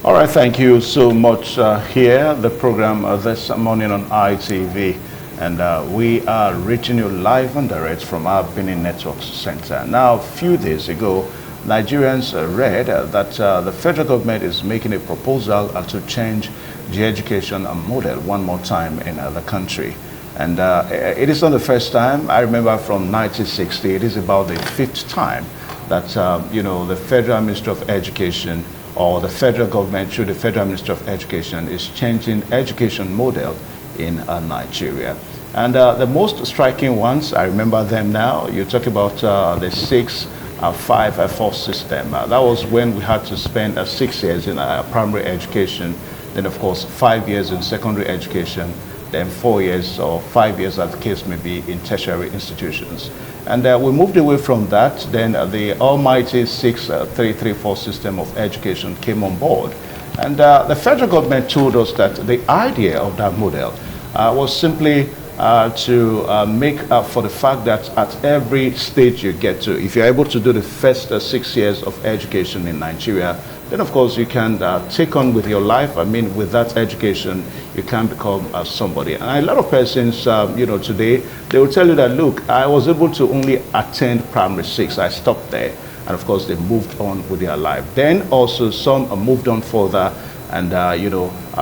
All right, thank you so much. Here, the program this morning on ITV, and we are reaching you live and direct from our Benin Networks Center. Now, a few days ago, Nigerians read that the federal government is making a proposal to change the education model one more time in the country. And it is not the first time. I remember from 1960, it is about the 5th time that, the Federal Ministry of Education or the federal government through the Federal Ministry of Education is changing education model in Nigeria. And the most striking ones, I remember them now. You talk about the 6-5-4 system. That was when we had to spend 6 years in primary education, then of course 5 years in secondary education, then 4 years or 5 years, as the case may be, in tertiary institutions. And we moved away from that. Then the almighty 6-3-3-4 system of education came on board. And the federal government told us that the idea of that model was simply to make up for the fact that at every stage you get to, if you're able to do the first 6 years of education in Nigeria, then of course you can take on with your life. I mean, with that education, you can become somebody. And a lot of persons, today, they will tell you that, look, I was able to only attend primary 6. I stopped there. And of course, they moved on with their life. Then also some moved on further and,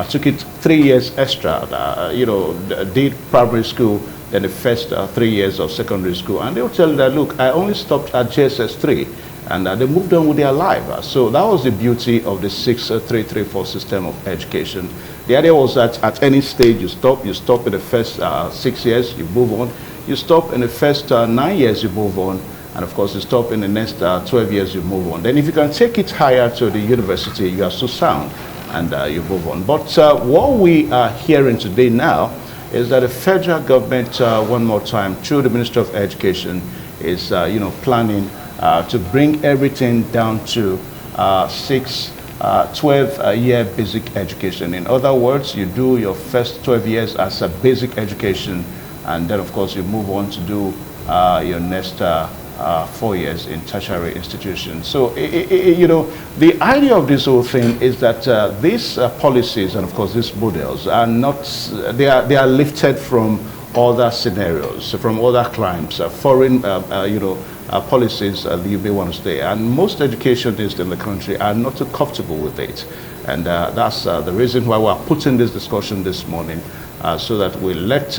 took it 3 years extra, did primary school, then the first 3 years of secondary school. And they will tell you that, look, I only stopped at JSS 3. And they moved on with their life. So that was the beauty of the 6-3-3-4 system of education. The idea was that at any stage you stop in the first 6 years, you move on. You stop in the first 9 years, you move on. And of course, you stop in the next 12 years, you move on. Then if you can take it higher to the university, you are so sound and you move on. But what we are hearing today now is that the federal government, one more time, through the Ministry of Education, is planning to bring everything down to 12-year basic education. In other words, you do your first 12 years as a basic education, and then of course you move on to do your next 4 years in tertiary institutions. So, the idea of this whole thing is that these policies and of course these models are not, they are lifted from other scenarios, from other climes, foreign, policies you may want to stay. And most educationists in the country are not too comfortable with it. And that's the reason why we're putting this discussion this morning, so that we let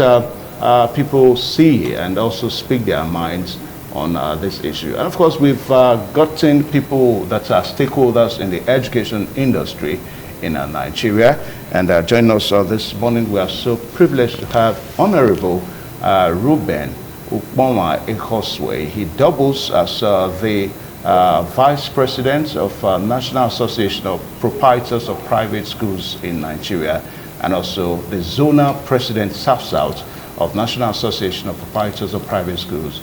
people see and also speak their minds on this issue. And of course, we've gotten people that are stakeholders in the education industry in Nigeria. And joining us this morning, we are so privileged to have Honorable Ruben Ukpoma Ekoswe. He doubles as the Vice President of National Association of Proprietors of Private Schools in Nigeria, and also the Zonal President South-South of National Association of Proprietors of Private Schools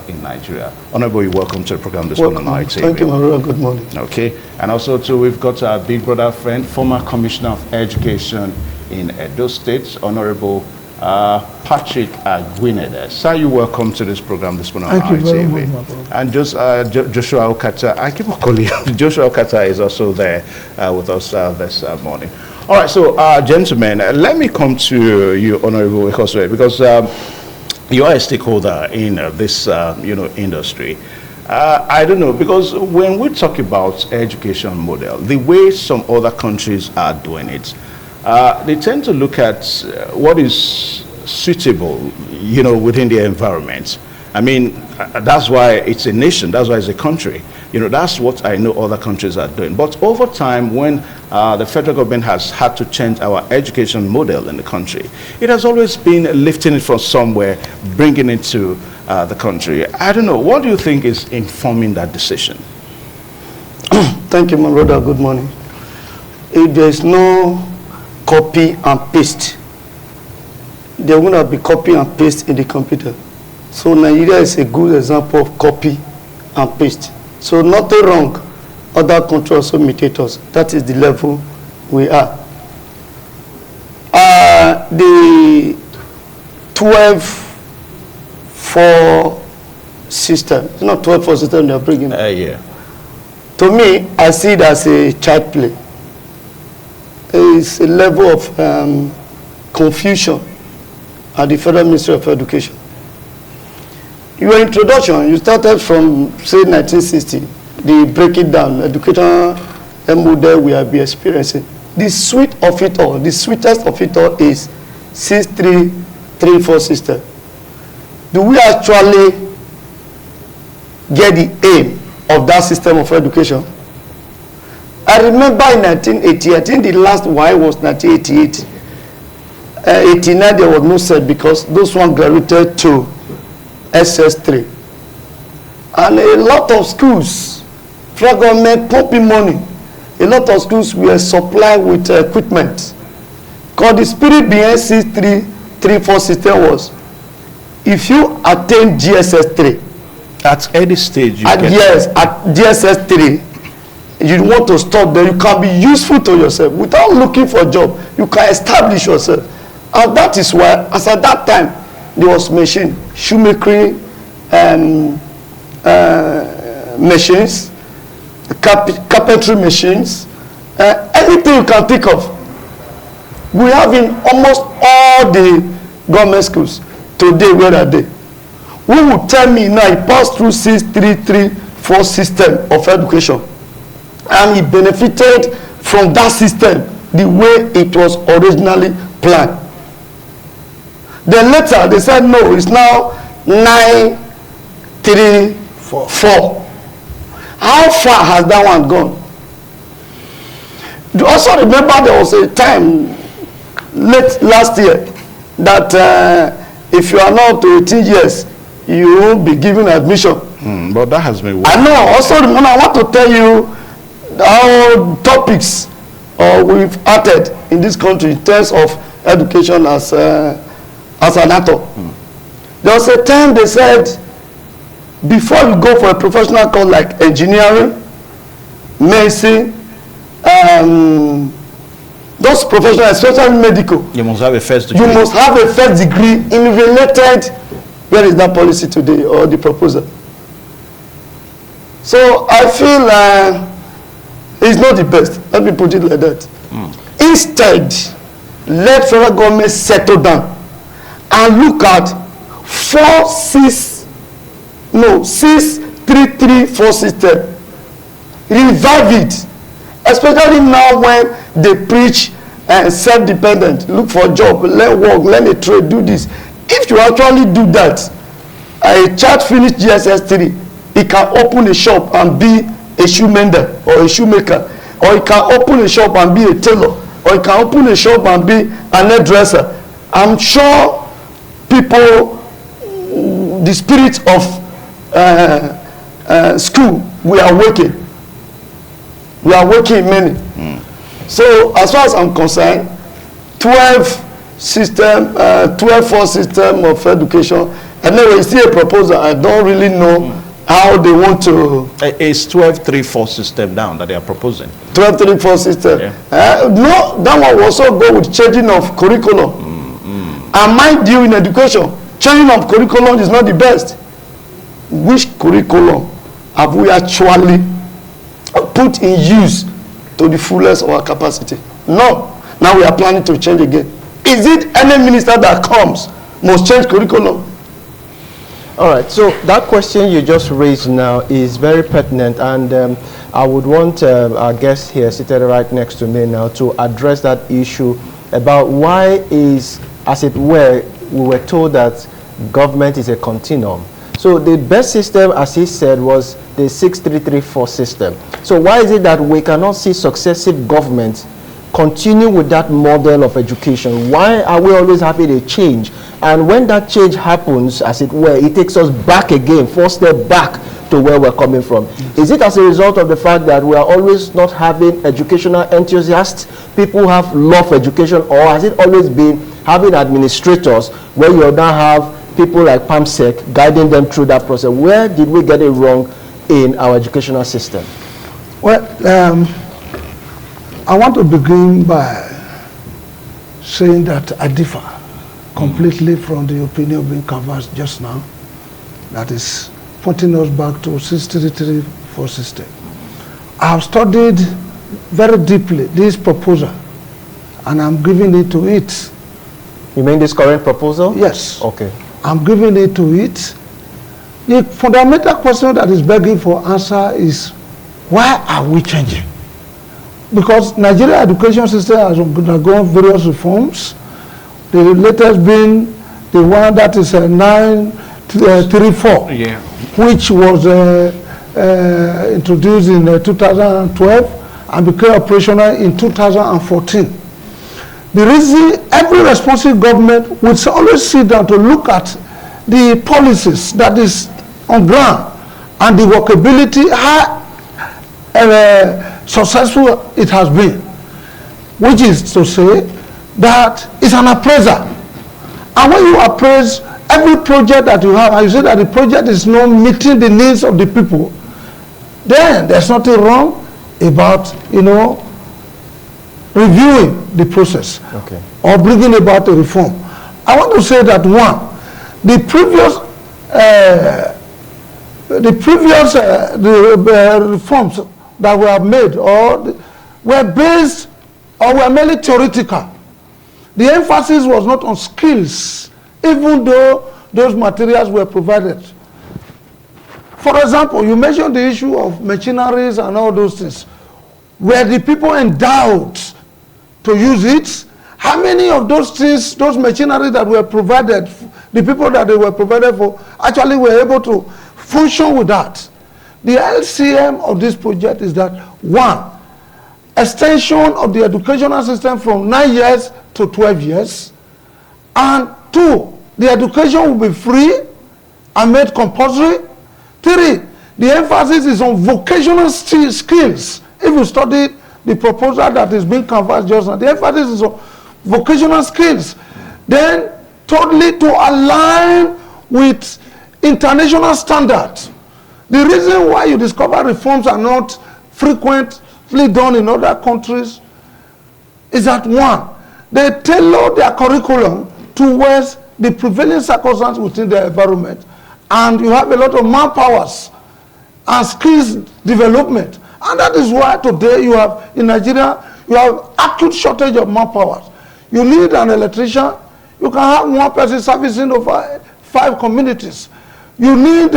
in Nigeria. Honorable, welcome to the program this morning on ITV. Thank you, Maria. Good morning. Okay, and also too, we've got our big brother friend, former Commissioner of Education in Edo State, Honorable Patrick Aguinede. Sir, you welcome to this program this morning on ITV. Thank you very much, my brother. And just Joshua Okata, I keep on calling you. Joshua Okata is also there with us this morning. All right, so gentlemen, let me come to you, Honorable Ekoswe, because you are a stakeholder in this, industry. I don't know, because when we talk about education model, the way some other countries are doing it, they tend to look at what is suitable, within their environment. I mean, that's why it's a nation, that's why it's a country. That's what I know other countries are doing. But over time, when the federal government has had to change our education model in the country, it has always been lifting it from somewhere, bringing it to the country. I don't know, what do you think is informing that decision? Thank you, my brother. Good morning. If there is no copy and paste, there will not be copy and paste in the computer. So Nigeria is a good example of copy and paste. So nothing wrong. Other countries also imitate us. That is the level we are. The 12-4 system, it's not 12-4 system they are bringing. Yeah. To me, I see it as a child play. is a level of confusion at the Federal Ministry of Education. Your introduction, you started from, say, 1960, the break it down, educational model we have been experiencing. The sweet of it all, the sweetest of it all is 6-3-3-4 system. Do we actually get the aim of that system of education? I remember in 1980, I think the last Y was 1988. 89 there was no set because those one graduated to SS3. And a lot of schools, federal government pumping money, a lot of schools were supplied with equipment. Because the spirit behind 6-3-3-4 system was, if you attain GSS3, at any stage you at GSS3, you want to stop there, you can be useful to yourself without looking for a job. You can establish yourself. And that is why, as at that time, there was machine, shoemaking machines, carpentry machines, anything you can think of. We have in almost all the government schools today. Where are they? Who will tell me now he passed through 6-3-3-4 system of education and he benefited from that system the way it was originally planned? Then later they said no, it's now 9-3-4. How far has that one gone? You also remember there was a time late last year that if you are not to 18 years, you won't be given admission. But that has been. I know. Also, remember, I want to tell you how topics we've added in this country in terms of education as an actor. There was a time they said, before you go for a professional course like engineering, medicine, those professionals, especially medical, you must have a first degree. You must have a first degree in related. Where is that policy today or the proposal? So I feel it's not the best. Let me put it like that. Instead, let federal government settle down and look at 6-3-3-4 system. Revive it, especially now when they preach self-dependent. Look for a job, learn work, learn a trade, do this. If you actually do that, a child finish GSS3, he can open a shop and be a shoe mender or a shoemaker, or he can open a shop and be a tailor, or he can open a shop and be an hairdresser. I'm sure people, the spirit of school, we are working. We are working many. So as far as I'm concerned, 12-4 system of education. And then when you see a proposal, I don't really know how they want to. It's 12-3-4 system down that they are proposing. 12-3-4 system. Yeah. No, that one will also go with changing of curriculum. And mind you, in education, changing of curriculum is not the best. Which curriculum have we actually put in use to the fullest of our capacity? No. Now we are planning to change again. Is it any minister that comes must change curriculum? All right, so that question you just raised now is very pertinent, and I would want our guest here seated right next to me now to address that issue about why is, as it were, we were told that government is a continuum. So the best system, as he said, was the 6-3-3-4 system. So why is it that we cannot see successive governments continue with that model of education? Why are we always having a change? And when that change happens, as it were, it takes us back again, 4 steps back to where we're coming from. Is it as a result of the fact that we are always not having educational enthusiasts, people who have love for education, or has it always been having administrators where you now have people like PAMSEC guiding them through that process? Where did we get it wrong in our educational system? Well, I want to begin by saying that I differ completely from the opinion being canvassed just now, that is pointing us back to 6-3-3-4 system. I have studied very deeply this proposal and I'm giving it to it. You mean this current proposal? Yes. Okay. I'm giving it to it. The fundamental question that is begging for answer is, why are we changing? Because Nigeria education system has undergone various reforms. The latest being the one that is 934, Yeah. which was introduced in 2012 and became operational in 2014. The reason every responsible government would always sit down to look at the policies that is on ground and the workability, how successful it has been, which is to say that it's an appraiser. And when you appraise every project that you have, and you say that the project is not meeting the needs of the people, then there's nothing wrong about, reviewing the process, okay, or bringing about a reform. I want to say that one, the previous reforms that were made were based or were merely theoretical. The emphasis was not on skills, even though those materials were provided. For example, you mentioned the issue of machineries and all those things. Were the people endowed to use it? How many of those things, those machinery that were provided, the people that they were provided for, actually were able to function with that? The LCM of this project is that, one, extension of the educational system from 9 years to 12 years, and two, the education will be free and made compulsory. Three, the emphasis is on vocational skills. If you study the proposal that is being canvassed just now, the emphasis is on vocational skills. Then, totally to align with international standards. The reason why you discover reforms are not frequently done in other countries is that, one, they tailor their curriculum towards the prevailing circumstances within their environment. And you have a lot of manpowers and skills development. And that is why today you have, in Nigeria, you have acute shortage of manpower. You need an electrician. You can have one person servicing over 5 communities. You need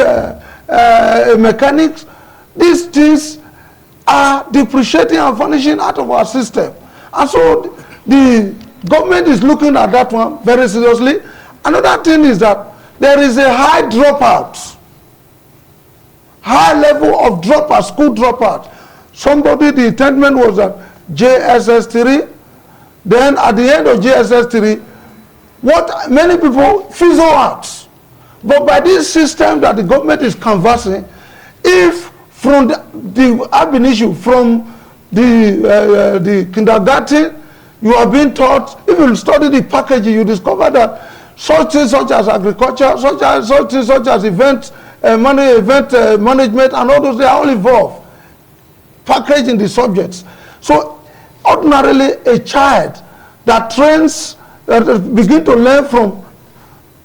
mechanics. These things are depreciating and vanishing out of our system. And so the government is looking at that one very seriously. Another thing is that there is a high dropout, high level of dropout, school dropout. Somebody, the intendment was that JSS 3, then at the end of JSS 3, what many people fizzle out. But by this system that the government is canvassing, if from the urban issue, from the kindergarten, you are being taught, if you study the packaging, you discover that such things such as agriculture, such things such as event management, and all those, they are all involved, packaged in the subjects. So ordinarily, a child that trains, that begin to learn from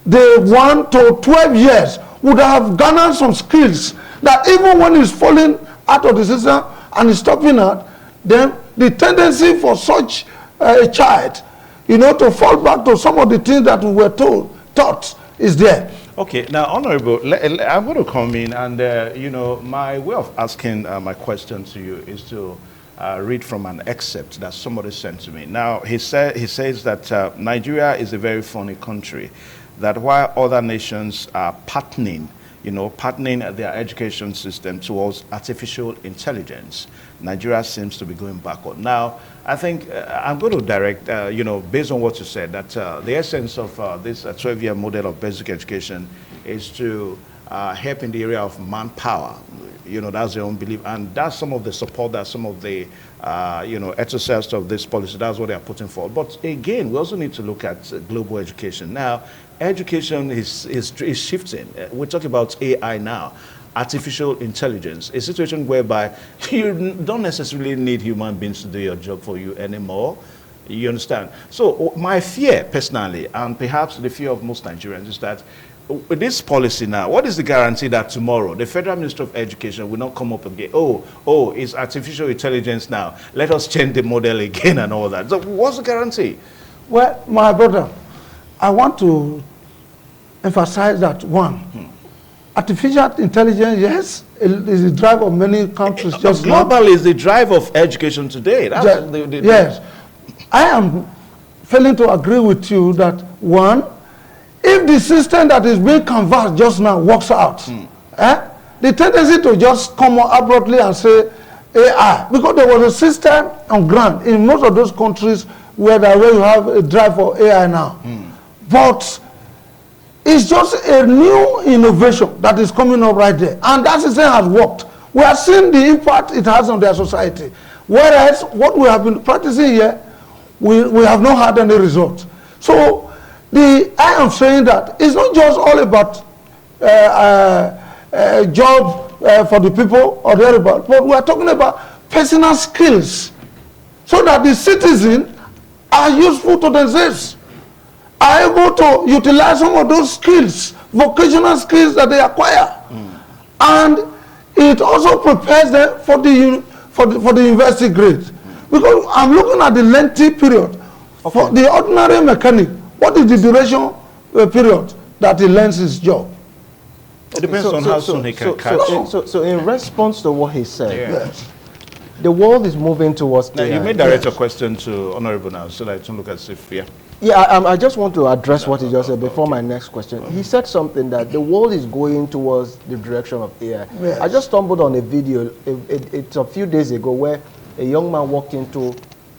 the 1 to 12 years would have garnered some skills that even when he's falling out of the system and is stopping out, then the tendency for such a child, to fall back to some of the things that we were taught is there. Okay, now, Honorable, I'm going to come in and, my way of asking my question to you is to read from an excerpt that somebody sent to me. Now, he says that Nigeria is a very funny country, that while other nations are patterning their education system towards artificial intelligence, Nigeria seems to be going backward. Now, I think I'm going to direct, based on what you said, that the essence of this 12-year model of basic education is to help in the area of manpower. That's their own belief. And that's some of the support that some of the, exercise of this policy, that's what they are putting forward. But again, we also need to look at global education. Now, education is shifting. We're talking about AI now. Artificial intelligence, a situation whereby you don't necessarily need human beings to do your job for you anymore. You understand? So my fear personally, and perhaps the fear of most Nigerians, is that with this policy now, what is the guarantee that tomorrow the Federal Minister of Education will not come up again? Oh, it's artificial intelligence now. Let us change the model again and all that. So what's the guarantee? Well, my brother, I want to emphasize that one, artificial intelligence, yes, is the drive of many countries. Just global is the drive of education today. That's yes, I am failing to agree with you that one, if the system that is being canvassed just now works out, the tendency to just come out abruptly and say AI, because there was a system on ground in most of those countries where you have a drive for AI now. But it's just a new innovation that is coming up right there. And that system has worked. We are seeing the impact it has on their society. Whereas what we have been practicing here, we have not had any result. So I am saying that it's not just all about job for the people or the other, but we are talking about personal skills so that the citizens are useful to themselves, are able to utilize some of those skills, vocational skills that they acquire. And it also prepares them for the university grade. Because I'm looking at the lengthy period. For the ordinary mechanic, what is the duration period that he learns his job? It depends on how soon he can catch. So in response to what he said, yes. The world is moving towards now, AI. you may direct your question to Honorable now, so that I don't look as if, I just want to address what he just said before my next question. He said something that the world is going towards the direction of AI. Yes. I just stumbled on a video, it's a few days ago, where a young man walked into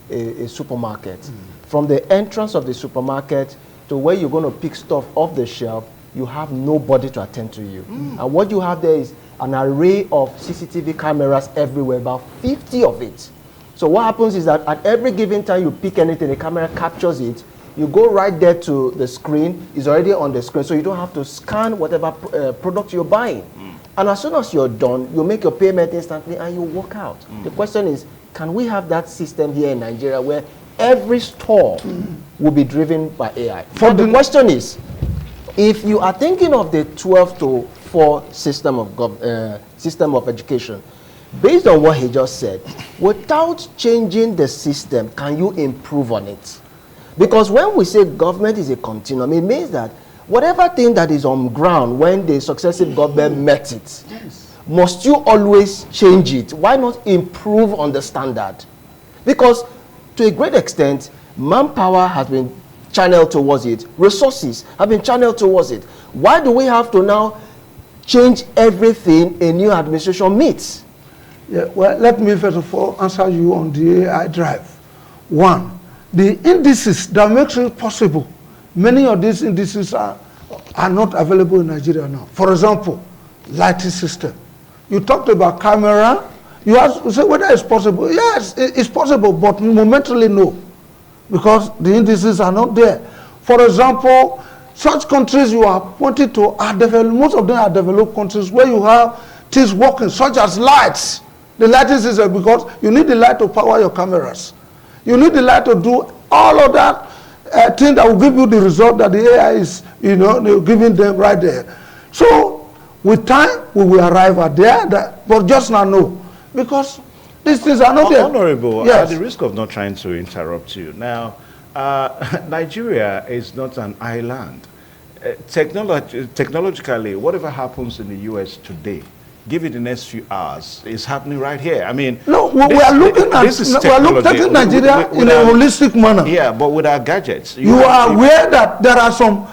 a supermarket. From the entrance of the supermarket to where you're going to pick stuff off the shelf, you have nobody to attend to you. And what you have there is an array of CCTV cameras everywhere, about 50 of it. So what happens is that at every given time you pick anything, the camera captures it. You go right there to the screen, it's already on the screen, so you don't have to scan whatever product you're buying. And as soon as you're done, you make your payment instantly and you walk out. The question is, can we have that system here in Nigeria where every store will be driven by AI? But the question is, if you are thinking of the 12 to 4 system of education, based on what he just said, without changing the system, can you improve on it? Because when we say government is a continuum, it means that whatever thing that is on ground when the successive government met it, must you always change it? Why not improve on the standard? Because to a great extent, manpower has been channeled towards it. Resources have been channeled towards it. Why do we have to now change everything a new administration meets? Yeah, well, let me first of all answer you on the AI drive. One, the indices that makes it possible, many of these indices are not available in Nigeria now. For example, lighting system. You talked about camera. You say whether it's possible. Yes, it's possible, but momentarily no, because the indices are not there. For example, such countries you are pointed to are developed, most of them are developed countries where you have things working, such as lights. The lighting system, because you need the light to power your cameras. You need the light to do all of that thing that will give you the result that the AI is, giving them right there. So, with time, we will arrive at there, but just now, no. Because these things are not there. Honorable, yes. At the risk of not trying to interrupt you, now, Nigeria is not an island. Technologically, whatever happens in the US today, give it the next few hours, it's happening right here. I mean, no, we are looking at Nigeria in a holistic manner. Yeah, but with our gadgets. You are aware that there are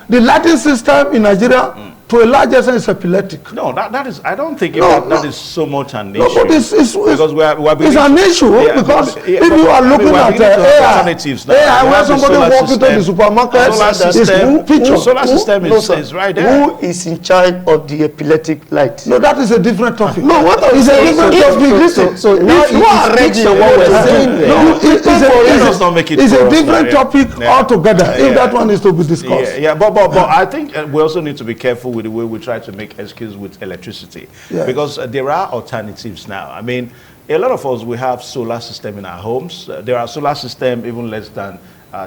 the lighting system in Nigeria, to a large extent, is epileptic. No, that is, I don't think that is so much an issue. No, but it's an issue because if you are looking at AI, where somebody walks into the supermarket, solar system is right there. Who is in charge of the epileptic light? No, that is a different topic. No, what is a different topic? So now you are ready to what we're saying. No, it's a different topic altogether. If that one is to be discussed. Yeah, but I think we also need to be careful with the way we try to make excuse with electricity, because there are alternatives now. I mean, a lot of us, we have solar system in our homes. There are solar system even less than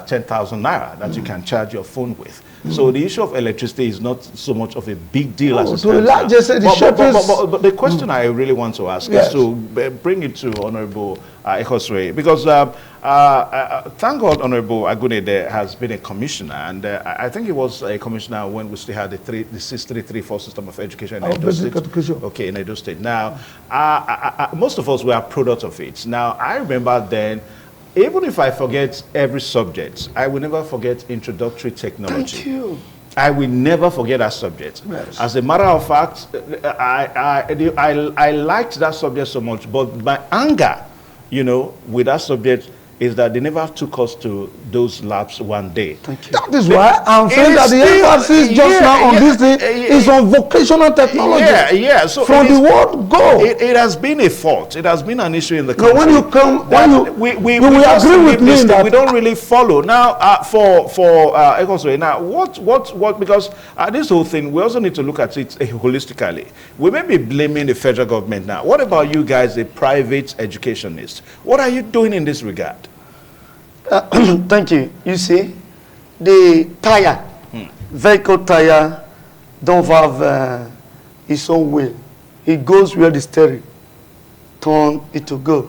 10,000 naira that you can charge your phone with. So the issue of electricity is not so much of a big deal as it stands now. But the question I really want to ask is to bring it to Honorable Ekosue, because thank God Honorable Agunede has been a commissioner, and I think he was a commissioner when we still had the 6334 system of education in Edo State. Okay, in Edo State. Now, most of us were products of it. Now, I remember then, even if I forget every subject, I will never forget introductory technology. Thank you. I will never forget that subject. Yes. As a matter of fact, I liked that subject so much, but my anger, you know, with that subject is that they never took us to those labs one day. Thank you. That is why I'm saying that the emphasis just now on this thing is on vocational technology. Yeah. So from the word go. It has been a fault. It has been an issue in the country. When you come, we agree with me that we don't really follow. Now, for Ekosue, now what? Because this whole thing, we also need to look at it holistically. We may be blaming the federal government now. What about you guys, the private educationists? What are you doing in this regard? Thank you. You see, the tire, vehicle tire, don't have its own wheel. It goes where the steering turn it to go.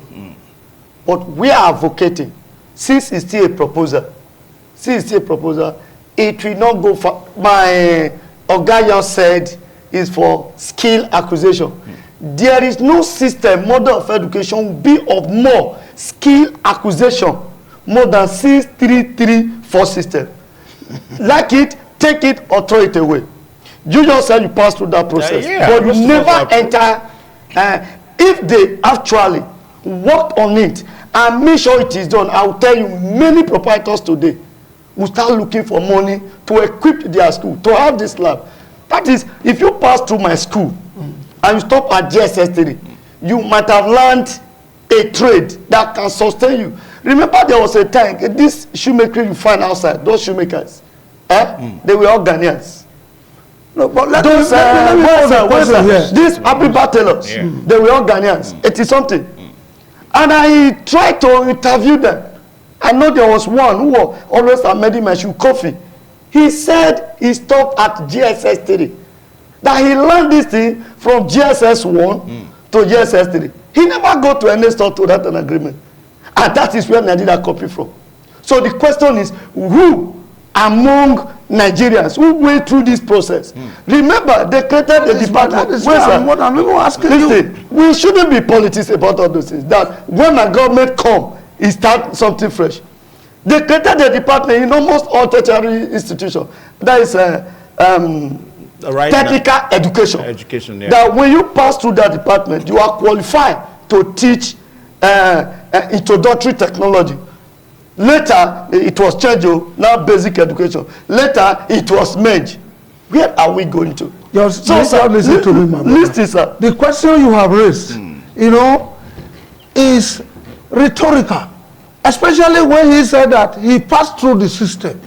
But we are advocating, since it's still a proposal, it will not go for, my Ogayan said, is for skill acquisition. There is no system, model of education will be of more skill acquisition more than 6334 system. Like it, take it or throw it away. You just said you pass through that process, but you never enter. If they actually work on it and make sure it is done, I will tell you, many proprietors today will start looking for money to equip their school, to have this lab. That is, if you pass through my school and you stop at GSS 3, you might have learned a trade that can sustain you. Remember, there was a time, this shoemaker you find outside, those shoemakers, they were all Ghanaians. No, but these Abiba tailors, they were all Ghanaians. It is something. And I tried to interview them. I know there was one who always made my shoe coffee. He said he stopped at GSS 3. That he learned this thing from GSS 1 to GSS 3. He never go to any store to write an agreement. And that is where Nigeria copy from. So the question is, who among Nigerians who went through this process? Remember, they created the department. Listen, we shouldn't be politics about all those things. That when a government come, it start something fresh. They created the department in almost all tertiary institutions. That is technical education. That when you pass through that department, you are qualified to teach introductory technology. Later, it was changed, now basic education. Later, it was merged. Where are we going to? Listen to me, my brother. Listen, sir. The question you have raised, you know, is rhetorical. Especially when he said that he passed through the system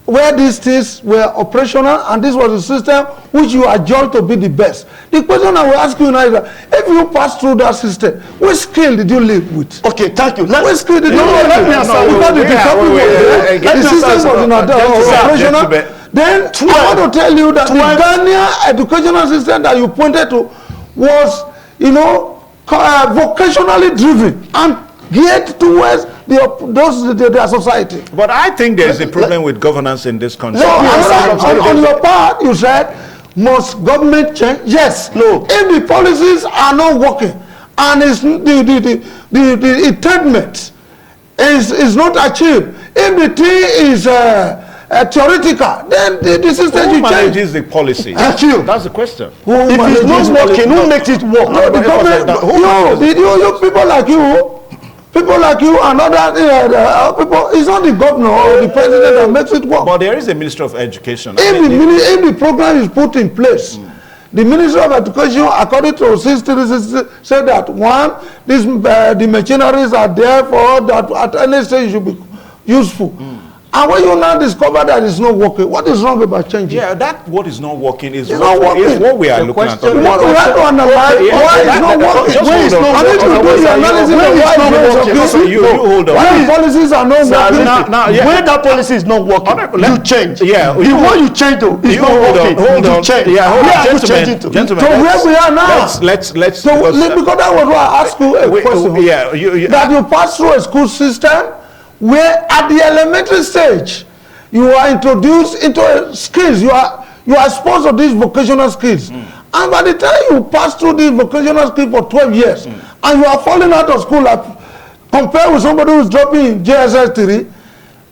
where these things were operational, and this was a system which you adjudged to be the best. The question I will ask you now is that if you pass through that system, which skill did you live with? Okay, thank you. Which skill did you live with? The system was not operational. Then I want to tell you that the Ghanaian educational system that you pointed to was, you know, vocationally driven and geared towards their society. But I think there's a problem with governance in this country. On your part, you said, must government change? Yes. No. If the policies are not working and it's the attainment is not achieved, if the thing is theoretical, then the system who manages the policy? That's the question. If it's not working, who makes it work? No, the government. You people like you. People like you and other people, it's not the governor or the president that makes it work. But there is a Minister of Education. If the program is put in place, the Ministry of Education, according to 63, said that one, the machineries are there for that at any stage should be useful. And when you now discover that it's not working, what is wrong about changing? Yeah, that what is not working is It's not working. is what we are looking at. We have to analyze why it's not working. When it's not working, I need to do the analysis of why it's not working. So you hold on. Why the policies are not working. When that policy is not working, you change. Yeah. The one you change to is not working. Hold on. You change. Yeah, hold Where on. are you changing to? Gentlemen, So where we are now. Let's So because that was why I asked you a question. Yeah, That you pass through a school system where at the elementary stage you are introduced into skills. You are exposed to these vocational skills. And by the time you pass through these vocational skills for 12 years and you are falling out of school, compared with somebody who's dropping in JSS 3,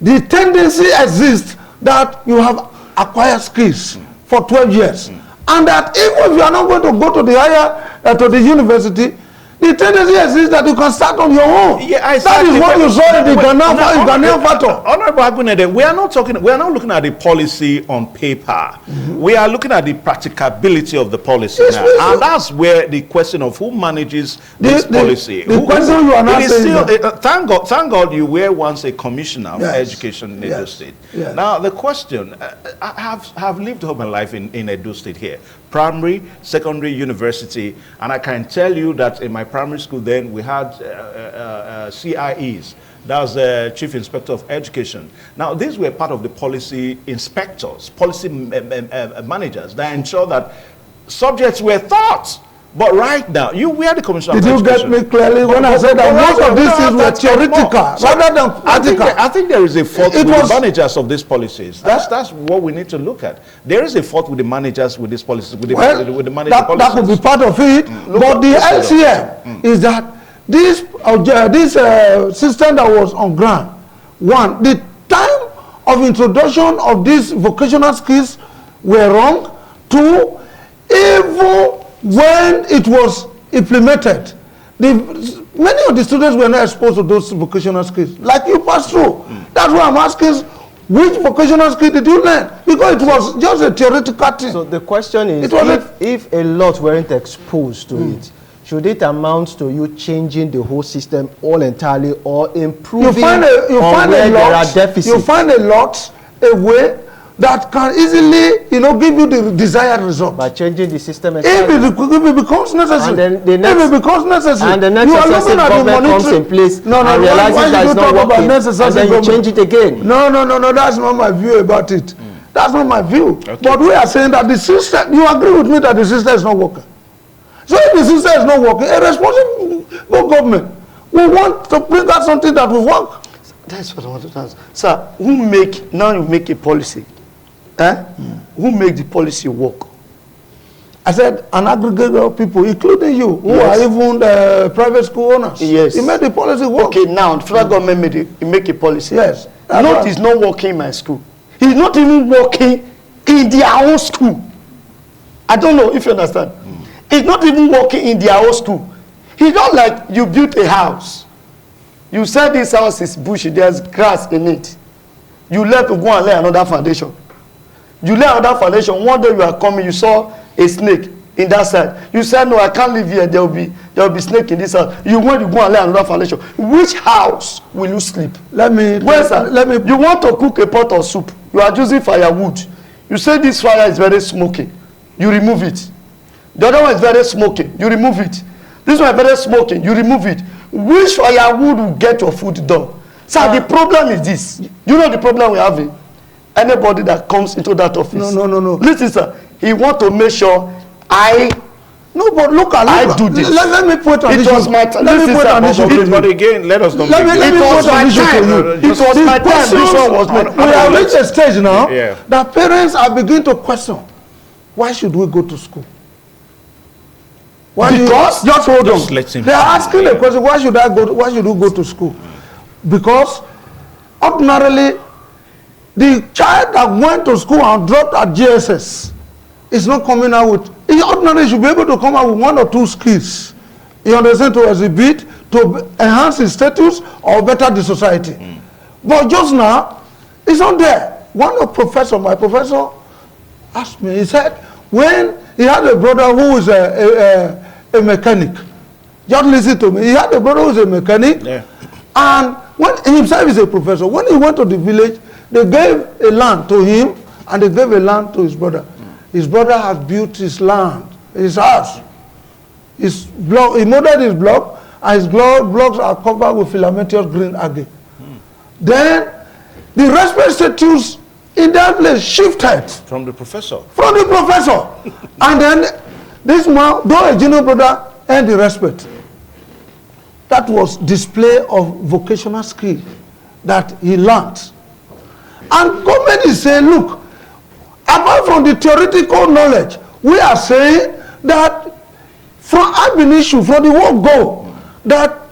the tendency exists that you have acquired skills for 12 years. And that even if you are not going to go to the higher, to the university, the tendency exists that you can start on your own. Yeah, that is what you saw in the Ghanaian factor. Honorable Agunede, we are not looking at the policy on paper. We are looking at the practicability of the policy now. And that's where the question of who manages this policy. The question you are not saying. Thank God you were once a commissioner of education in Edo State. Yes. Now the question, I have lived all my life in Edo State here. Primary, secondary, university, and I can tell you that in my primary school then we had CIEs, that was Chief Inspector of Education. Now these were part of the policy inspectors, policy managers that ensure that subjects were taught. But right now, you were the commissioner of education. Did you get me clearly when I said that most of these things were theoretical rather than practical? I think there is a fault with the managers of these policies. That's what we need to look at. There is a fault with the managers with these policies, with the managers policies. That could be part of it. But the LCM is that this system that was on ground, one, the time of introduction of these vocational skills were wrong. Two, even when it was implemented, many of the students were not exposed to those vocational skills. Like you passed through. That's why I'm asking, which vocational skill did you learn? Because it was just a theoretical thing. So the question is, if a lot weren't exposed to it, should it amount to you changing the whole system all entirely or improving there are deficits? You find a lot, a way that can easily, give you the desired result. By changing the system entirely. If it becomes necessary. And then if it becomes necessary. And the next successive government comes in place and realizes that it's not working, and then you change it again. No, that's not my view about it. That's not my view. Okay. But we are saying that the system, you agree with me that the system is not working. So if the system is not working, a responsible government will want to bring out something that will work. That's what I want to ask. Sir, now you make a policy. Who make the policy work? I said an aggregate of people, including you, who are even the private school owners. Yes. You made the policy work. Okay, now the federal government make a policy. Yes. It's not working in my school. It's not even working in their own school. I don't know if you understand. It's not even working in their own school. It's not like you built a house. You said this house is bushy, there's grass in it. You left to go and lay another foundation. You lay another foundation. One day you are coming, you saw a snake in that side. You said, no, I can't live here. There will be snake in this house. You want to go and lay another foundation. Which house will you sleep? You want to cook a pot of soup. You are using firewood. You say this fire is very smoky. You remove it. The other one is very smoky. You remove it. This one is very smoky. You remove it. Which firewood will get your food done? So the problem is this. You know the problem we're having? Anybody that comes into that office. No. Listen, sir. He want to make sure No, but look, I do this. Let me put on this. It was my time. But again, let us not. Let me put on this to you. It was my time. This one was made. We have reached a stage now that parents are beginning to question, why should we go to school? Just hold on. They are asking the question, why should we go to school? Because ordinarily, the child that went to school and dropped at GSS is not coming out with, ordinarily should be able to come out with 1 or 2 skills. You understand, to exhibit, to enhance his status or better the society. But just now, it's not there. My professor asked me, he said, when he had a brother who is a mechanic, just listen to me, he had a brother who is a mechanic, and when himself is a professor, when he went to the village, They gave a land to him, and they gave a land to his brother. His brother has built his land, his house. His block, he molded his block, and his blocks are covered with filamentous green algae. Then the respect status in that place shifted. From the professor? From the professor. And then this man, though a junior brother, earned the respect. That was display of vocational skill that he learned. And government is saying, look, apart from the theoretical knowledge, we are saying that from ab initio, from the word go, that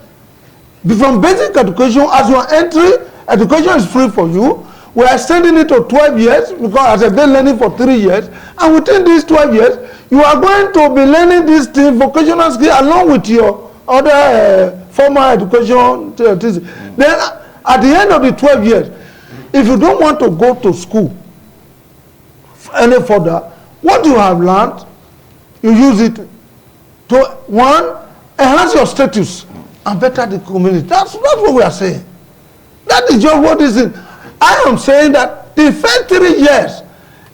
from basic education, as you are entering, education is free for you. We are extending it to 12 years because as a day learning for 3 years, and within these 12 years, you are going to be learning these things, vocational skills, along with your other formal education. Then at the end of the 12 years, if you don't want to go to school any further, what you have learned, you use it to, one, enhance your status and better the community. That's what we are saying. That is just what is it. I am saying that the first 3 years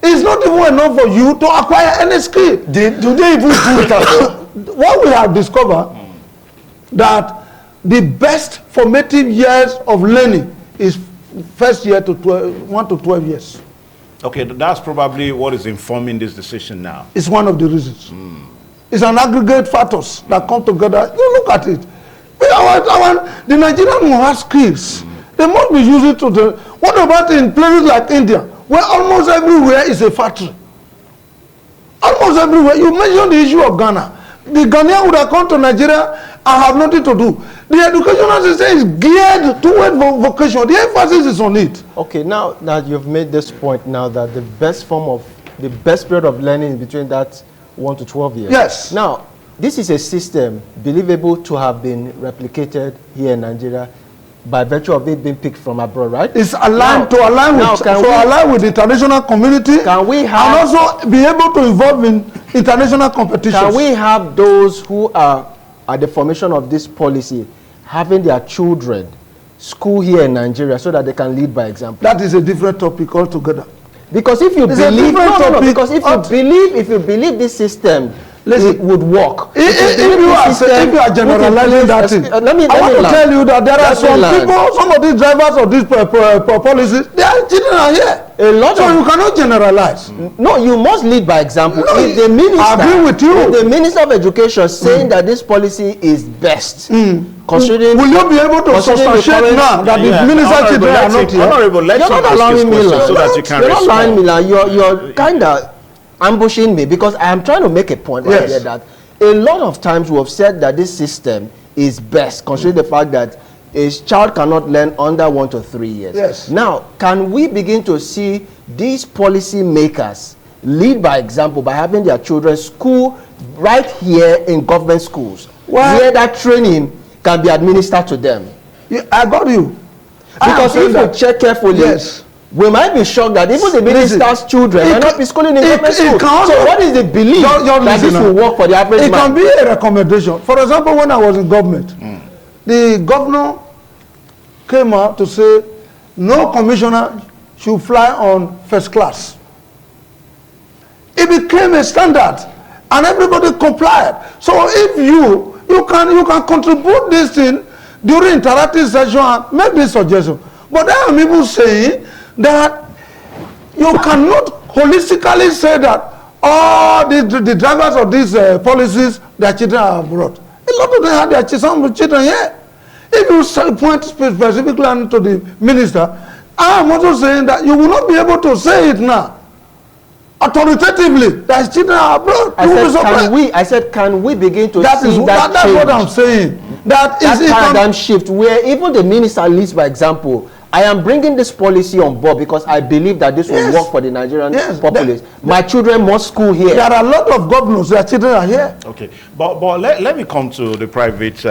is not even enough for you to acquire any skill. Do they even do that? What we have discovered, that the best formative years of learning is first year to 1 to 12 years. Okay, that's probably what is informing this decision now. It's one of the reasons. It's an aggregate factors that come together. You look at it. The Nigerian who have skills, they must be using to the. What about in places like India, where almost everywhere is a factory? Almost everywhere. You mentioned the issue of Ghana. The Ghanaian would have come to Nigeria and have nothing to do. The educational system is geared toward vocation. The emphasis is on it. Okay, now that you've made this point, now that the best period of learning is between that 1 to 12 years. Yes. Now, this is a system believable to have been replicated here in Nigeria by virtue of it being picked from abroad, right? It's aligned to align with the international community. Can we have, and also be able to involve in international competitions? Can we have those who are at the formation of this policy having their children school here in Nigeria so that they can lead by example? That is a different topic altogether. Because if you believe, because if you believe this system, it would work. If you are generalizing that thing, I want to tell you that there are some people, some of these drivers of these policies, their children are here. So you cannot generalize. No, you must lead by example. No, if the minister, I agree with you. If the Minister of Education saying that this policy is best, considering, will you be able to substantiate now that the minister children are not here? Honorable, let's you're not allowing me, so that you can you're respond. not allowing me, you're kind of ambushing me, because I am trying to make a point right here that a lot of times we have said that this system is best, considering the fact that a child cannot learn under 1 to 3 years. Yes. Now, can we begin to see these policy makers lead by example by having their children school right here in government schools, where that training can be administered to them? Yeah, I got you. Because if you check carefully, we might be shocked that even the minister's children are not be schooling in government school. So what is the belief that this will work for the average man? It can be a recommendation. For example, when I was in government, the governor came out to say no commissioner should fly on first class. It became a standard and everybody complied. So if you can contribute this thing during interactive session and make this suggestion. But there are people saying that you cannot holistically say that all the drivers of these policies, their children are abroad. A lot of them have their some children here. If you point specifically to the minister, I am also saying that you will not be able to say it now authoritatively that children are abroad. I said, can we begin to see that that's change? what I'm saying. That paradigm shift where even the minister leads by example. I am bringing this policy on board because I believe that this will work for the Nigerian populace. My children must school here. There are a lot of governors, their children are here. Okay, but let me come to the private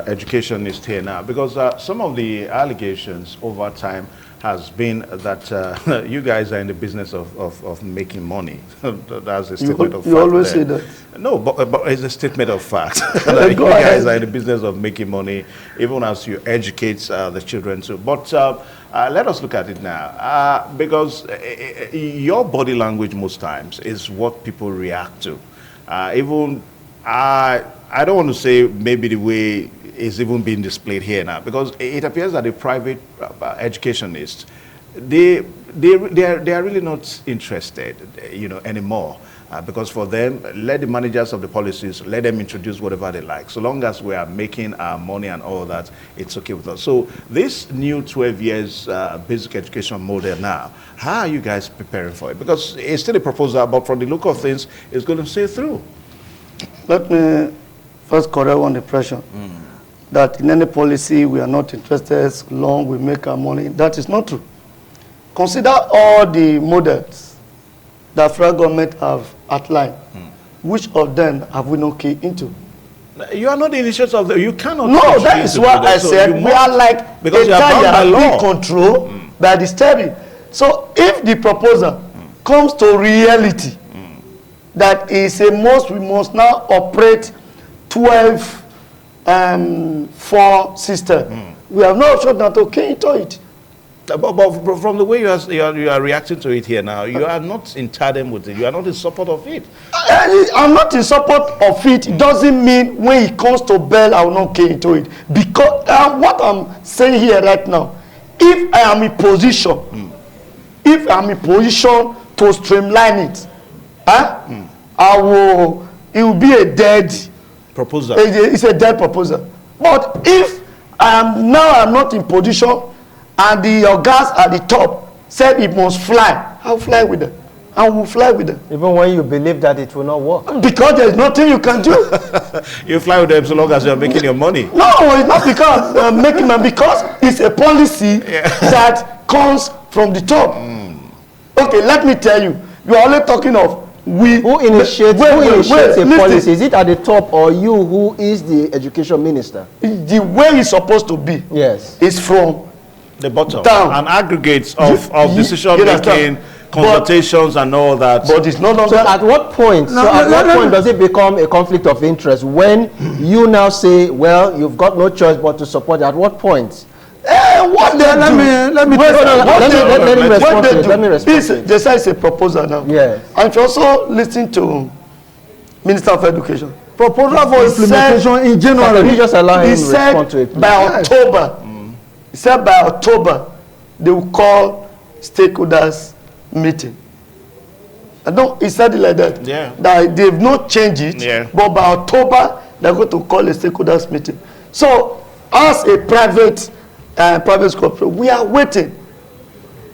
educationist here now, because some of the allegations over time has been that you guys are in the business of making money. That's a statement of fact. You always say that. No, but it's a statement of fact. You guys are in the business of making money, even as you educate the children too. But let us look at it now, because your body language most times is what people react to. Even I don't want to say maybe the way it's even being displayed here now, because it appears that the private educationists, they are really not interested, anymore. Because for them, let the managers of the policies, let them introduce whatever they like. So long as we are making our money and all that, it's okay with us. So this new 12 years basic education model now, how are you guys preparing for it? Because it's still a proposal, but from the look of things, it's going to stay through. Let me first correct one impression that in any policy we are not interested as long we make our money. That is not true. Consider all the models that federal government have outlined. Which of them have we not keyed into? You are not the initiator of the, you cannot. No, that is what I said. We are like because you are bound by law. Control by the steering. So if the proposal comes to reality, that is a we must now operate 12-4 system. We have no option not to key into it. But from the way you are reacting to it here now, you are not in tandem with it. You are not in support of it. I'm not in support of it. It doesn't mean when it comes to bail, I will not key into it. Because what I'm saying here right now, if I am in position, if I'm in position to streamline it, it will be a dead proposal. It's a dead proposal. But if I'm not in position, and the gas at the top said it must fly, I'll fly with them. I will fly with them. Even when you believe that it will not work? Because there's nothing you can do. You fly with them so long as you're making your money. No, it's not because I'm making money, because it's a policy that comes from the top. Okay, let me tell you. You are only talking of who initiates a policy? Is it at the top or you who is the education minister? The way it's supposed to be is from the bottom down. And aggregates of decision making, consultations and all that. But it's not. So at what point? Does it become a conflict of interest when you now say, well, you've got no choice but to support it? At what point? What they let me respond. They say it's a proposal now. Yes. And if you also listen to Minister of Education, proposal for implementation in January. You just allow him to respond to it. By October. He said by October they will call stakeholders meeting. He said it like that. Yeah. That they've not changed it, but by October they're going to call a stakeholders meeting. So as a private school, we are waiting.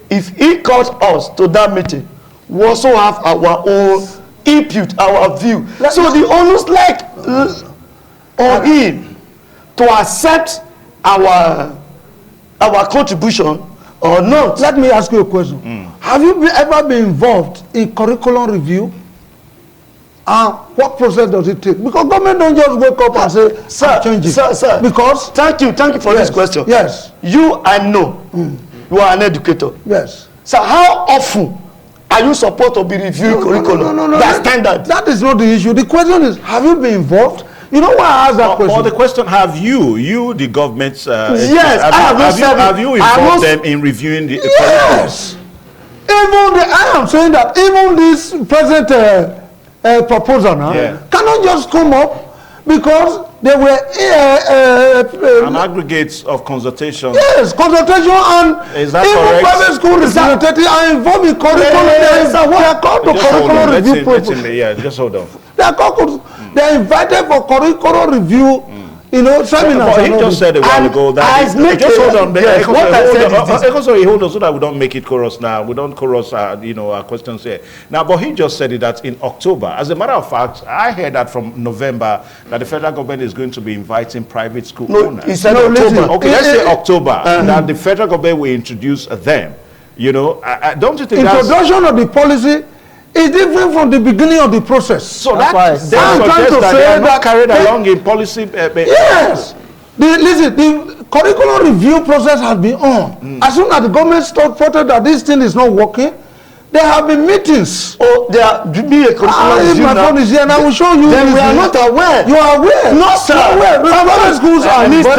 If he calls us to that meeting, we also have our own input, our view. So the onus on him to accept our contribution or not. Let me ask you a question. Have you ever been involved in curriculum review? What process does it take? Because government don't just wake up and say, change it. Sir, because thank you for this question. Yes. You, I know, you are an educator. Yes. So how often are you supposed to be reviewing curriculum? No. That's standard. That is not the issue. The question is, have you been involved? You know why I asked that question? Or the question, have you, the government, yes, have you involved them in reviewing the yes. I am saying that even this present proposal now cannot just come up because there were an aggregate of consultation. Yes, consultation, and is that even correct? private school representatives are involved in curriculum. They are called the curriculum review process. Just hold on. They are called. They are invited for curriculum review. Seminars. But he just said a while ago that just hold on. Hold on, so that we don't make it chorus now. We don't chorus our questions here. Now, but he just said it that in October. As a matter of fact, I heard that from November that the federal government is going to be inviting private school owners. He said October. Okay, let's say October. That the federal government will introduce them. Don't you think introduction of the policy is different from the beginning of the process? So that suggests that they are not carried along in policy. Yes. The curriculum review process has been on. As soon as the government spotted that this thing is not working, There have been meetings. Oh, there are be a My phone is here and I will show you. Then we are not aware. You are aware. No, sir. You are aware. Private schools are listen.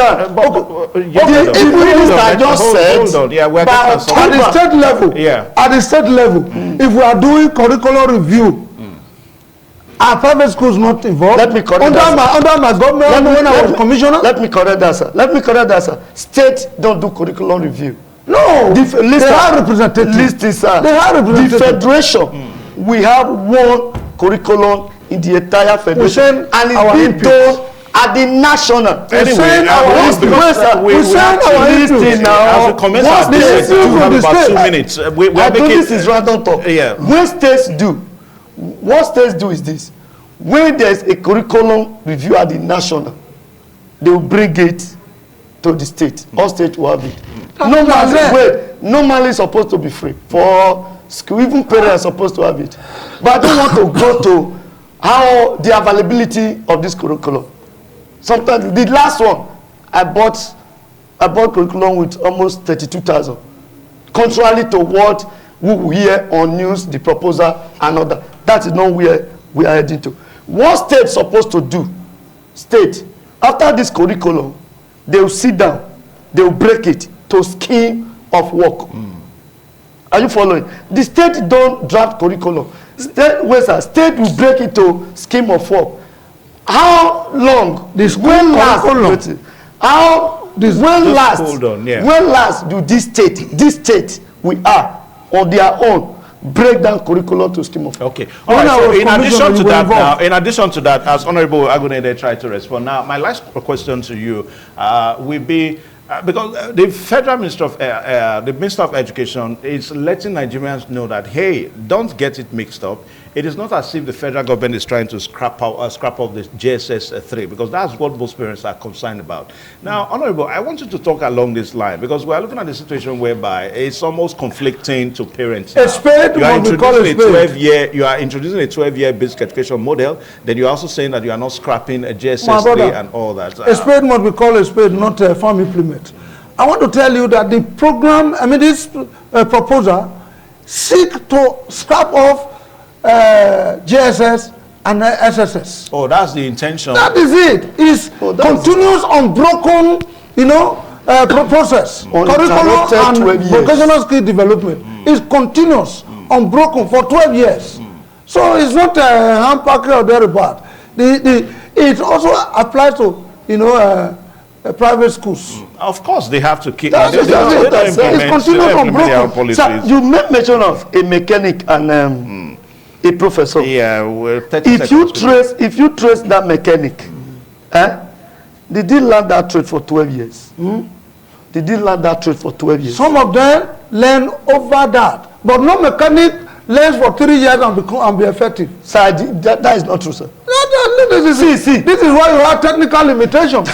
The minister just said. Hold on. Yeah, we're at the state level. Yeah. At the state level, if we are doing curriculum review, are private schools not involved? Let me correct under my government when I was commissioner? Let me correct that, sir. Let me correct that, sir. State don't do curriculum review. No, they have representatives. Listen, sir. They have representatives. The federation, we have one curriculum in the entire federation, and it's being done at the national. Anyway, we send our listing now. As we commence our debate, we have about 2 minutes. I think this is random talk. Yeah. When states do, what states do is this: when there's a curriculum review at the national, they will bring it to the state. All states will have it. Normally it's supposed to be free for school. Even parents are supposed to have it. But I don't want to go to how the availability of this curriculum. Sometimes the last one I bought curriculum with almost 32,000. Contrary to what we hear on news, the proposal and all that. That is not where we are heading to. What state is supposed to do? State, after this curriculum, they will sit down, they will break it to scheme of work. Are you following? The state don't draft curriculum. State will break it to scheme of work. How long? This when last? Yeah. When last do this state we are on their own break down curriculum to scheme of work? Okay. All right. So in addition to that, as Honorable Agunede tried to respond, now my last question to you will be. Because the Federal Minister of the Minister of Education is letting Nigerians know that, hey, don't get it mixed up. It is not as if the federal government is trying to scrap off the JSS 3, because that's what most parents are concerned about. Now, Honorable, I want you to talk along this line, because we are looking at a situation whereby it's almost conflicting to parents. A spade, you are introducing a 12-year basic education model. Then you're also saying that you are not scrapping a JSS 3 and all that. A spade must be called a spade, not a farm implement. I want to tell you that the program, this proposal, seek to scrap off JSS and SSS. Oh, that's the intention. That is it. It's continuous, unbroken, process. Curriculum and vocational skill development is continuous, unbroken for 12 years. So it's not a hand packer or thereabout. It also applies to, private schools. Of course, they have to keep. It's continuous, unbroken. So you make mention of a mechanic and a professor. Yeah, if you trace that mechanic, they did learn that trade for 12 years. They did learn that trade for 12 years. Some of them learn over that, but no mechanic learns for 3 years and be effective. Sir, that is not true, sir. This is why you have technical limitations.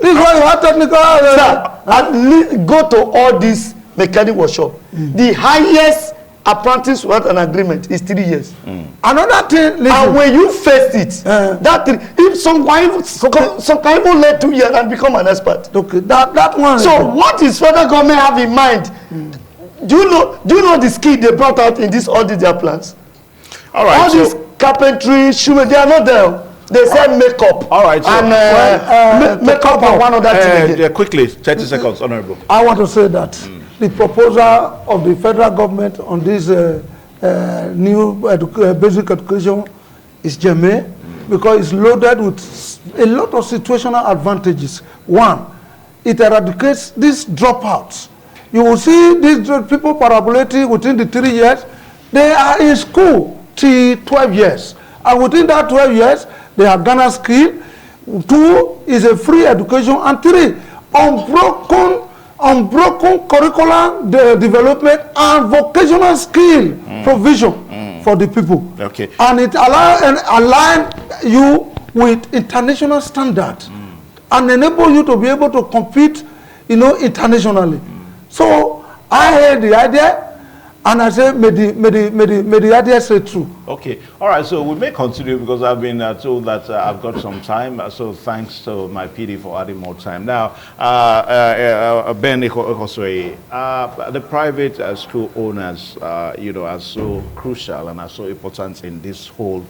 This is why you have technical. Sir, at least go to all these mechanic workshop. The highest apprentice without an agreement is 3 years. Another thing, listen, and when you face it, if some can even learn 2 years and become an expert. Okay, that one. So what is federal government have in mind? Do you know the skill they brought out in all these their plans? All right. All these carpentry, shoemakers, they are not there. They said makeup. All right. So, and makeup and one other thing. Quickly, 30 seconds, Honorable. I want to say that the proposal of the federal government on this new basic education is germane because it's loaded with a lot of situational advantages. One, it eradicates these dropouts. You will see these people parabolating within the 3 years. They are in school till 12 years. And within that 12 years, they have garnered skill. 2 is a free education. And 3, unbroken curriculum development and vocational skill provision for the people. Okay. And it align you with international standards and enable you to be able to compete, internationally. So I had the idea, And I say, may the idea say true. Okay. All right. So we may continue because I've been told that I've got some time. So thanks to my PD for adding more time. Now, Ben Ikoswe, the private school owners, you know, are so crucial and are so important in this whole,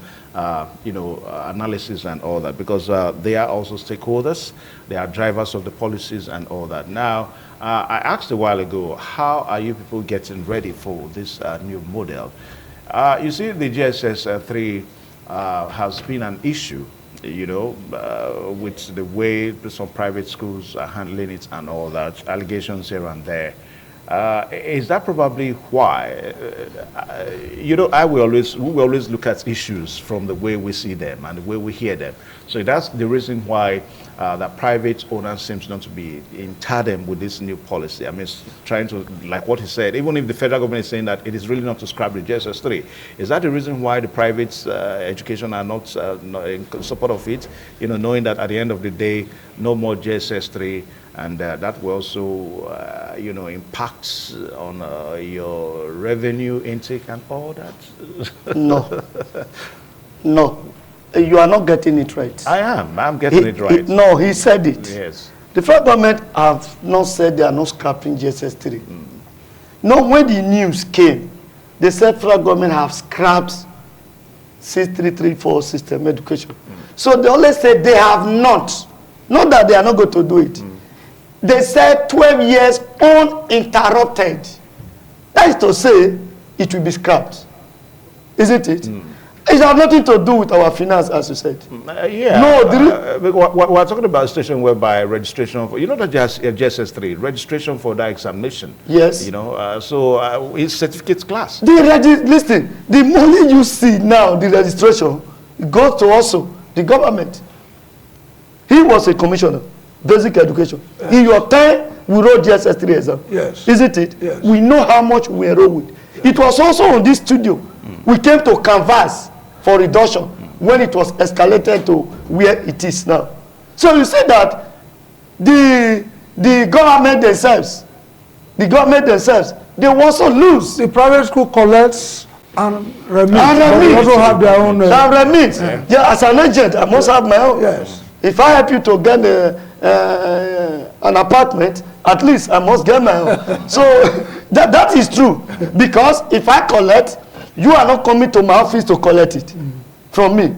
you know, analysis and all that, because they are also stakeholders. They are drivers of the policies and all that. Now, I asked a while ago, how are you people getting ready for this new model? You see, the GSS 3 has been an issue, you know, with the way some private schools are handling it and all that, allegations here and there. Is that probably why? You know, we will always look at issues from the way we see them and the way we hear them. So that's the reason why the private owner seems not to be in tandem with this new policy. I mean, it's trying to, like what he said, even if the federal government is saying that it is really not to scrap the GSS 3, is that the reason why the private education are not in support of it? You know, knowing that at the end of the day, no more GSS 3, and that will also, you know, impact on your revenue intake and all that? No. No. You are not getting it right. I am. I'm getting it right. No, he said it. Yes. The federal government have not said they are not scrapping GSS 3. No, when the news came, they said federal government have scrapped 6334 system education. So they only said they have not. Not that they are not going to do it. They said 12 years uninterrupted. That is to say, it will be scrapped. Isn't it? It has nothing to do with our finance, as you said. Yeah. No, we're talking about a situation whereby registration for, you know, that just GSS 3, registration for that examination. Yes. You know, so it's certificate class. Listen, the money you see now, the registration, goes to also the government. He was a commissioner, basic education. Yes. In your time, we wrote GSS 3 exam. Yes. Isn't it? Yes. We know how much we enroll with. Yes. It was also on this studio. We came to canvas for reduction when it was escalated to where it is now. So you see that the government themselves, they also lose. The private school collects and remits. But they also have their own. Remits. Yeah, as an agent, I must have my own. Yes. If I help you to get an apartment, at least I must get my own. So that is true. Because if I collect, you are not coming to my office to collect it from me.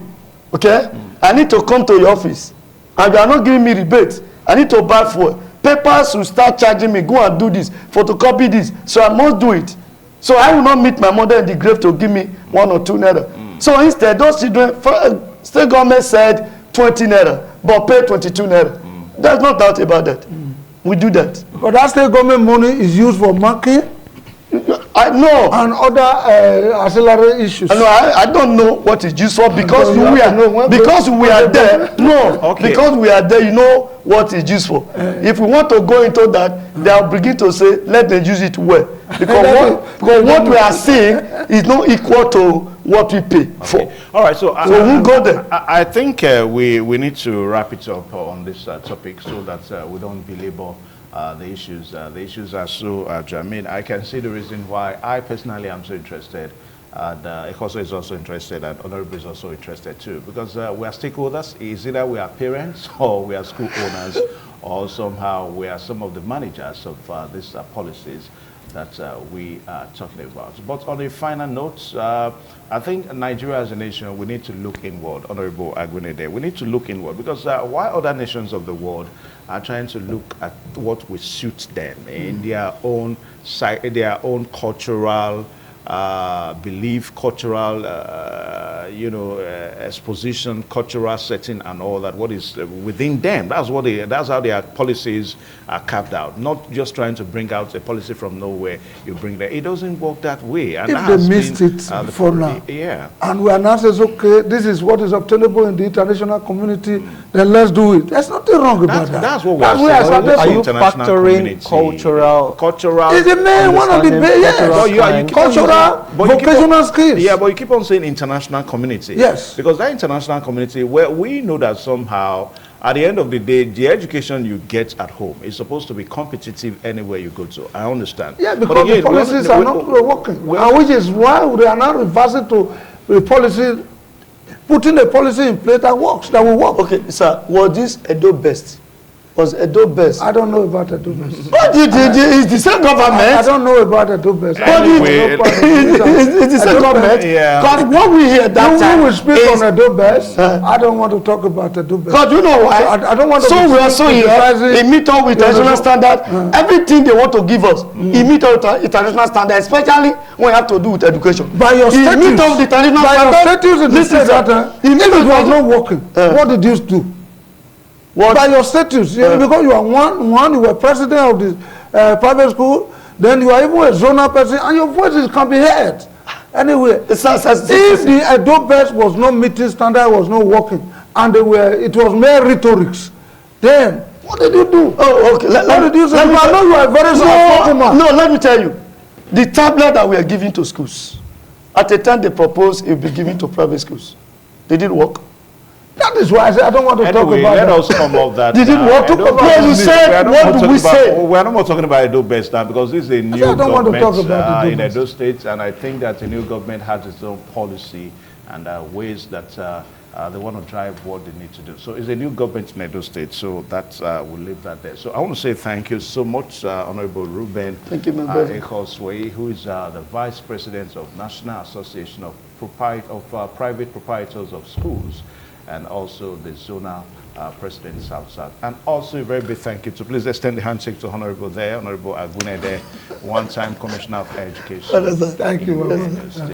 Okay? I need to come to your office. And you are not giving me rebates. I need to buy fuel. Papers will start charging me. Go and do this. Photocopy this. So I must do it. So I will not meet my mother in the grave to give me 1 or 2 naira. So instead, those children, state government said 20 naira, but pay 22 naira. There's no doubt about that. We do that. But that state government money is used for marking. I know. And other ancillary issues. I don't know what is used for because we are there. No, okay. Because we are there, you know what is used for. If we want to go into that, they'll begin to say, let them use it well. Because what we are seeing is not equal to what we pay for. All right, so we'll go there. I think we need to wrap it up on this topic so that we don't belabor the issues. The issues are so germane. I can see the reason why I personally am so interested, and Ekoso is also interested, and Honorable is also interested too, because we are stakeholders. It's either we are parents or we are school owners, or somehow we are some of the managers of these policies that we are talking about. But on a final note, I think Nigeria as a nation, we need to look inward. Honorable Agwinede, we need to look inward, because while other nations of the world are trying to look at what will suit them in their own cultural belief, cultural, exposition, cultural setting, and all that. What is within them? That's how their policies are carved out. Not just trying to bring out a policy from nowhere. You bring that. It doesn't work that way. And if they missed it for now, yeah. And we are now saying, okay, this is what is obtainable in the international community. Then let's do it. There's nothing wrong about that. That's what we're saying. Are you factoring cultural? Is the main one of the main? Yes. Cultural, vocational skills. Yeah, but you keep on saying international community. Yes. Because that international community, where we know that somehow at the end of the day, the education you get at home is supposed to be competitive anywhere you go to. I understand. Yeah, But because again, the policies are not working. Which is why they are now reversing to the policy, putting a policy in place that works, that will work. Okay, sir, was this Edo best? Was Edo best? I don't know about Edo best. But it's the same government. I don't know about Edo best. Anyway, It's the same government. Yeah. Because what we hear that time we will speak is, on Edo best. I don't want to talk about Edo best. because you know why? So I don't want to so be we are so here, criticizing- it meet up with international standard. Everything they want to give us, it meet up with international standard, especially when we have to do with education. By your It status, meet up with international by your standard. status in the Listen, state sir, that it if meet it up was with- not working, what did you do? What? By your status, because you are one, you were president of the private school, then you are even a zonal person, and your voices can be heard. Anyway, if the Edo best was not meeting standard, was not working, and it was mere rhetorics, then what did you do? Oh, okay. What did you say? I know you are a very outspoken man. No, let me tell you. The tablet that we are giving to schools, at the time they proposed it will be given to private schools. They didn't work. That is why I said I don't want to talk Anyway, about let that. us come off that. Did it now. work? I don't Well, know. you said, what do we say? We're not more talking about Edo best now because this is a new I don't want to talk government about Edo in Best. Edo State, and I think that the new government has its own policy and ways that they want to drive what they need to do. So it's a new government in Edo State, so that we'll leave that there. So I want to say thank you so much, Honorable Ruben Ekosway, who is the Vice President of National Association of Private Proprietors of Schools, and also the zonal president South. And also a very big thank you to, please extend the handshake to Honorable Agunede, one-time Commissioner of Education. Thank you.